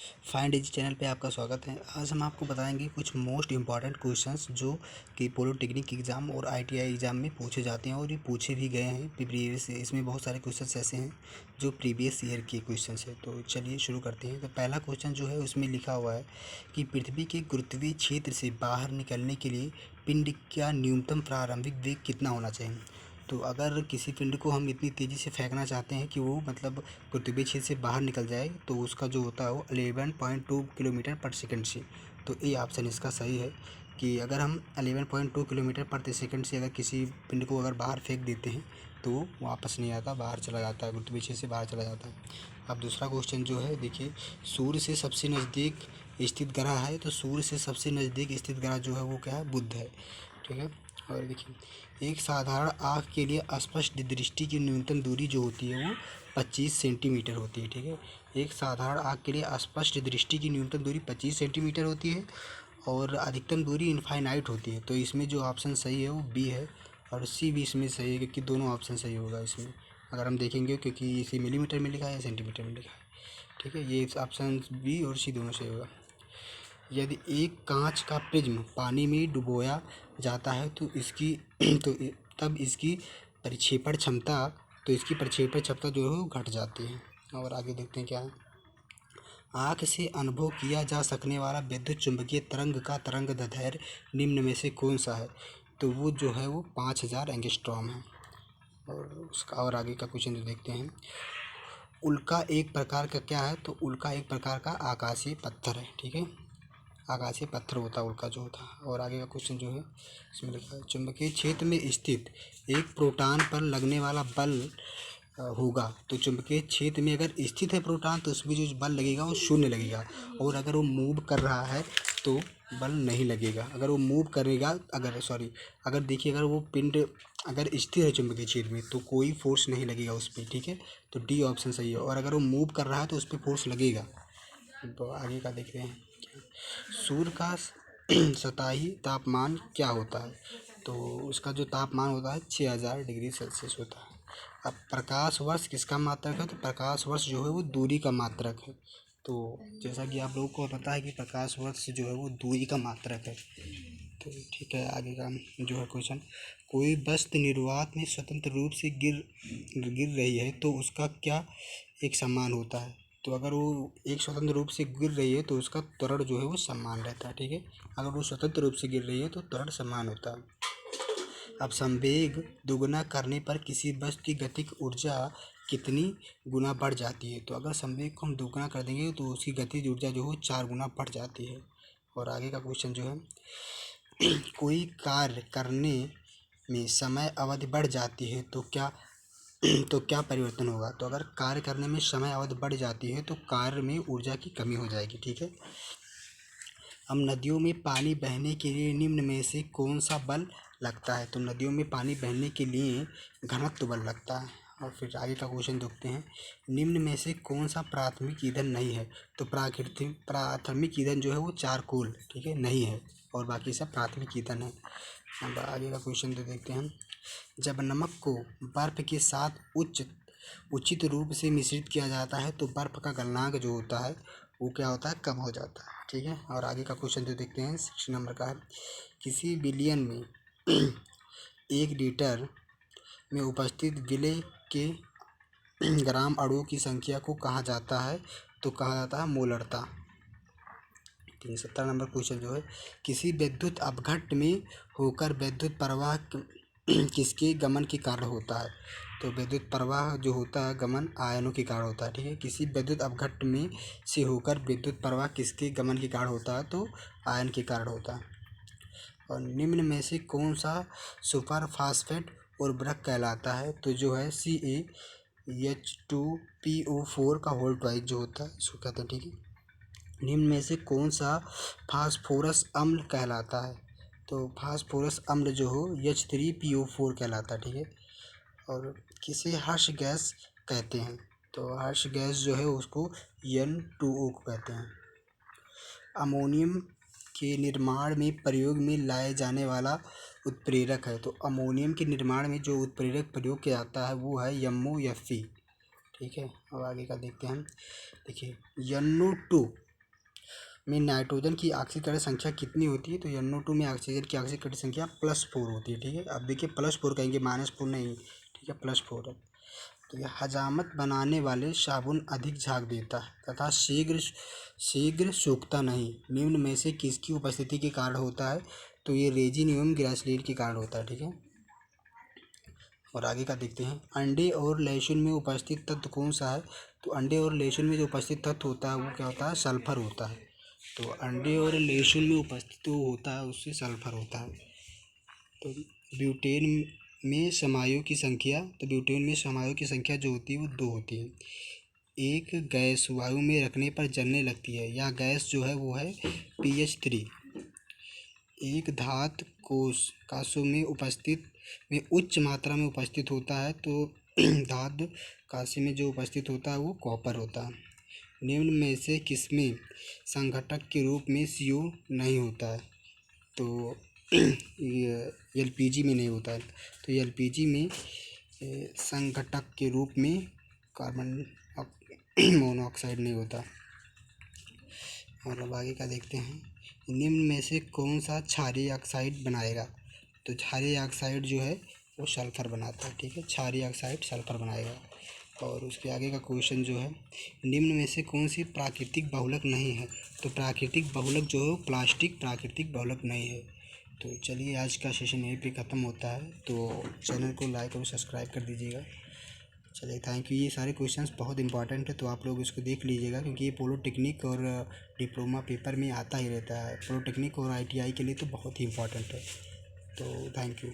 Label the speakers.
Speaker 1: Find easy channel पे आपका स्वागत है। आज हम आपको बताएंगे कुछ मोस्ट इम्पॉर्टेंट क्वेश्चंस जो कि पॉलिटेक्निक एग्ज़ाम और आईटीआई एग्ज़ाम में पूछे जाते हैं और ये पूछे भी गए हैं प्रीवियस। इसमें बहुत सारे क्वेश्चंस ऐसे हैं जो प्रीवियस ईयर के क्वेश्चंस है। तो चलिए शुरू करते हैं। तो पहला क्वेश्चन जो है उसमें लिखा हुआ है कि पृथ्वी के गुरुत्वीय क्षेत्र से बाहर निकलने के लिए पिंड का न्यूनतम प्रारंभिक वेग कितना होना चाहिए। तो अगर किसी पिंड को हम इतनी तेज़ी से फेंकना चाहते हैं कि वो मतलब गुरुत्वीय क्षेत्र से बाहर निकल जाए, तो उसका जो होता है वो 11.2 किलोमीटर पर सेकंड से। तो ए ऑप्शन इसका सही है कि अगर हम 11.2 किलोमीटर प्रति सेकंड से अगर किसी पिंड को अगर बाहर फेंक देते हैं तो वो वापस नहीं आता, बाहर चला जाता है, गुरुत्वीय क्षेत्र से बाहर चला जाता है। अब दूसरा क्वेश्चन जो है देखिए, सूर्य से सबसे नज़दीक स्थित ग्रह है। तो सूर्य से सबसे नज़दीक स्थित ग्रह जो है वो क्या है, बुध है। ठीक है। और देखिए, एक साधारण आँख के लिए स्पष्ट दृष्टि की न्यूनतम दूरी जो होती है वो 25 सेंटीमीटर होती है। ठीक है। एक साधारण आँख के लिए स्पष्ट दृष्टि की न्यूनतम दूरी 25 सेंटीमीटर होती है और अधिकतम दूरी इनफाइनाइट होती है। तो इसमें जो ऑप्शन सही है वो बी है और सी भी इसमें सही है, क्योंकि दोनों ऑप्शन सही होगा इसमें अगर हम देखेंगे, क्योंकि इसी मिलीमीटर में लिखा है या सेंटीमीटर में लिखा है। ठीक है, ये ऑप्शन बी और सी दोनों सही होगा। यदि एक कांच का प्रिज्म पानी में डुबोया जाता है तो इसकी तो तब इसकी प्रक्षेपण क्षमता इसकी प्रक्षेपण क्षमता जो है वो घट जाती है। और आगे देखते हैं क्या है। आँख से अनुभव किया जा सकने वाला विद्युत चुंबकीय तरंग का तरंग दैर्ध्य निम्न में से कौन सा है। तो वो जो है वो 5000 एंगस्ट्रॉम है। और उसका और आगे का क्वेश्चन जो देखते हैं, उल्का एक प्रकार का क्या है। तो उल्का एक प्रकार का आकाशीय पत्थर है। ठीक है, आकाशीय पत्थर होता है उल्का जो होता है। और आगे का क्वेश्चन जो है इसमें लिखा है, चुंबकीय क्षेत्र में स्थित एक प्रोटॉन पर लगने वाला बल होगा। तो चुंबकीय क्षेत्र में अगर स्थित है प्रोटॉन तो उसमें जो बल लगेगा वो शून्य लगेगा, और अगर वो मूव कर रहा है तो बल नहीं लगेगा। अगर वो मूव करेगा, अगर देखिए, अगर वो पिंड अगर स्थिर है चुंबकीय क्षेत्र में तो कोई फोर्स नहीं लगेगा उस पर। ठीक है, तो डी ऑप्शन सही है। और अगर वो मूव कर रहा है तो उस पर फोर्स लगेगा। तो आगे का देख रहे हैं, सूर्य का सतही तापमान क्या होता है। तो उसका जो तापमान होता है 6000 डिग्री सेल्सियस होता है। अब प्रकाश वर्ष किसका मात्रक है। तो प्रकाश वर्ष जो है वो दूरी का मात्रक है। तो जैसा कि आप लोगों को पता है कि प्रकाश वर्ष जो है वो दूरी का मात्रक है। तो ठीक है, आगे का जो है क्वेश्चन, कोई वस्तु निर्वात में स्वतंत्र रूप से गिर गिर रही है तो उसका क्या एक समान होता है। तो अगर वो एक स्वतंत्र रूप से गिर रही है तो उसका त्वरण जो है वो समान रहता है। ठीक है, अगर वो स्वतंत्र रूप से गिर रही है तो त्वरण समान होता है। अब संवेग दोगुना करने पर किसी वस्तु की गतिक ऊर्जा कितनी गुना बढ़ जाती है। तो अगर संवेग को हम दोगुना कर देंगे तो उसकी गतिज ऊर्जा जो है 4 गुना बढ़ जाती है। और आगे का क्वेश्चन जो है, कोई कार्य करने में समय अवधि बढ़ जाती है तो क्या परिवर्तन होगा। तो अगर कार्य करने में समय अवधि बढ़ जाती है तो कार्य में ऊर्जा की कमी हो जाएगी। ठीक है। अब नदियों में पानी बहने के लिए निम्न में से कौन सा बल लगता है। तो नदियों में पानी बहने के लिए घनत्व बल लगता है। और फिर आगे का क्वेश्चन देखते हैं, निम्न में से कौन सा प्राथमिक ईंधन नहीं है। तो प्राथमिक ईंधन जो है वो चारकोल, ठीक है, नहीं है, और बाकी सब प्राथमिक ईंधन है। अब आगे का क्वेश्चन तो देखते हैं, जब नमक को बर्फ़ के साथ उचित रूप से मिश्रित किया जाता है तो बर्फ़ का गलनांक जो होता है वो क्या होता है, कम हो जाता है। ठीक है। और आगे का क्वेश्चन जो देखते हैं 6 नंबर का है, किसी बिलियन में 1 लीटर में उपस्थित विलेय के ग्राम अणुओं की संख्या को कहा जाता है। तो कहा जाता है मोलरता। 370 नंबर क्वेश्चन जो है, किसी विद्युत अपघट्ट में होकर विद्युत प्रवाह किसके गमन के कारण होता है। तो विद्युत प्रवाह जो होता है गमन आयनों के कारण होता है। ठीक है, किसी विद्युत अपघट्ट में से होकर विद्युत प्रवाह किसके गमन के कारण होता है। तो आयन के कारण होता है। और निम्न में से कौन सा सुपर फास्फेट उर्वरक कहलाता है। तो जो है CaH2PO4 का होल ट्वाइस जो होता है इसको कहते हैं। ठीक है, निम्न में से कौन सा फास्फोरस अम्ल कहलाता है। तो फास्फोरस अम्ल जो हो H3PO4 कहलाता है। ठीक है। और किसे हर्ष गैस कहते हैं। तो हर्ष गैस जो है उसको N2O को कहते हैं। अमोनियम के निर्माण में प्रयोग में लाए जाने वाला उत्प्रेरक है। तो अमोनियम के निर्माण में जो उत्प्रेरक प्रयोग किया जाता है वो है MOFE। ठीक है। और आगे का देखते हैं, देखिए NO2 में नाइट्रोजन की ऑक्सीकरण संख्या कितनी होती है? तो NO2 में ऑक्सीजन की ऑक्सीकरण संख्या +4 होती है। ठीक है, अब देखिए +4 कहेंगे, -4 नहीं। ठीक है, +4 है। तो ये हजामत बनाने वाले साबुन अधिक झाग देता है तथा शीघ्र शीघ्र सूखता नहीं, निम्न में से किसकी उपस्थिति के कारण होता है? तो ये रेजिन एवं ग्राइसलीन के कारण होता है। ठीक है, और आगे का देखते हैं। अंडे और लहसुन में उपस्थित तत्व कौन सा है? तो अंडे और लहसुन में जो उपस्थित तत्व होता है वो क्या होता है? सल्फर होता है। तो अंडे और लहसुन में उपस्थित जो होता है उससे सल्फर होता है। तो ब्यूटेन में समायों की संख्या, तो ब्यूटेन में समायों की संख्या जो होती है वो 2 होती है। एक गैस वायु में रखने पर जलने लगती है, यह गैस जो है वो है PH3। एक धातु कांसों में उच्च मात्रा में उपस्थित होता है, तो धातु कांसे में जो उपस्थित होता है वो कॉपर होता है। निम्न में से किसमें संघटक के रूप में CO नहीं होता है? तो ये LPG में नहीं होता है। तो LPG में संघटक के रूप में कार्बन मोनोऑक्साइड नहीं होता। और अब आगे का देखते हैं। निम्न में से कौन सा क्षारीय ऑक्साइड बनाएगा? तो क्षारीय ऑक्साइड जो है वो सल्फर बनाता है। ठीक है, क्षारीय ऑक्साइड सल्फर बनाएगा। और उसके आगे का क्वेश्चन जो है, निम्न में से कौन सी प्राकृतिक बहुलक नहीं है? तो प्राकृतिक बहुलक जो है प्लास्टिक प्राकृतिक बहुलक नहीं है। तो चलिए, आज का सेशन यहीं पे ख़त्म होता है। तो चैनल को लाइक और सब्सक्राइब कर दीजिएगा। चलिए, थैंक यू। ये सारे क्वेश्चंस बहुत इंपॉर्टेंट है, तो आप लोग इसको देख लीजिएगा, क्योंकि ये पॉलिटेक्निक और डिप्लोमा पेपर में आता ही रहता है। पॉलिटेक्निक और ITI के लिए तो बहुत ही इंपॉर्टेंट है। तो थैंक यू।